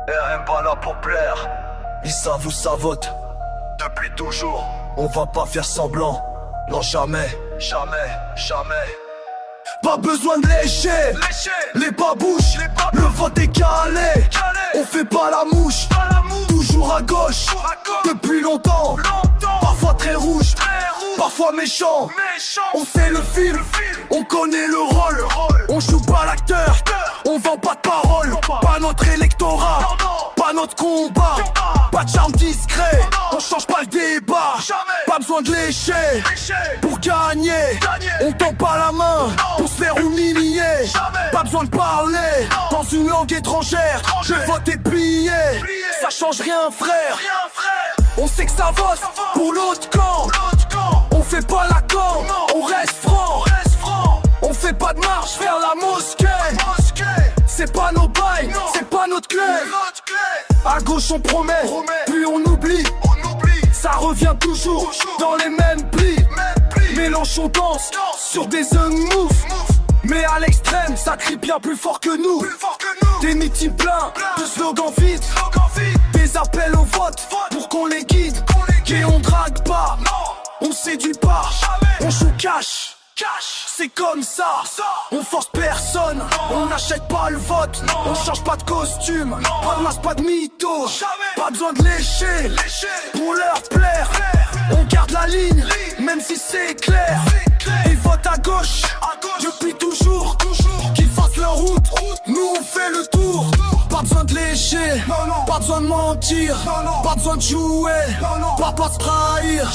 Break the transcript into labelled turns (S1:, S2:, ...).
S1: RM pas là pour plaire. Ils savent où ça vote. Depuis toujours. On va pas faire semblant. Non jamais, jamais, jamais. Pas besoin de lécher. Les babouches. Le vote est calé. On fait pas la mouche. Toujours à gauche. Depuis longtemps. Parfois très rouge. Parfois méchant. On sait le film. On connaît le rôle. On joue pas l'acteur. On vend pas de parole. Pas notre électorat. Pas notre combat. Pas de charme discret. On change pas le débat. Pas besoin de lécher. Pour gagner. On tend pas la main. Pour se faire humilier. Pas besoin de parler dans une langue étrangère. Le vote est plié. Ça change rien frère. On sait que ça vote pour l'autre camp. On fait pas la com, on reste franc. On fait pas de marche vers la mosquée. C'est pas nos bails, c'est pas notre clé. À gauche on promet, puis on oublie. Ça revient toujours dans les mêmes plis. Mélenchon danse sur des moves. Mais à l'extrême, ça crie bien plus fort que nous. Des meetings pleins, de slogans vides. Des appels au vote pour qu'on les guide. Et on drague pas, on séduit pas. On joue cash, c'est comme ça. On force personne, on n'achète pas le vote. On change pas de costume, pas de masque, pas de mytho. Pas besoin de lécher, pour leur plaire. On garde la ligne, même si c'est clair. Ils votent à gauche, depuis toujours. Qu'ils fassent leur route, nous on fait le tour. Pas besoin de lécher, pas besoin de mentir. Pas besoin de jouer, pas de trahir.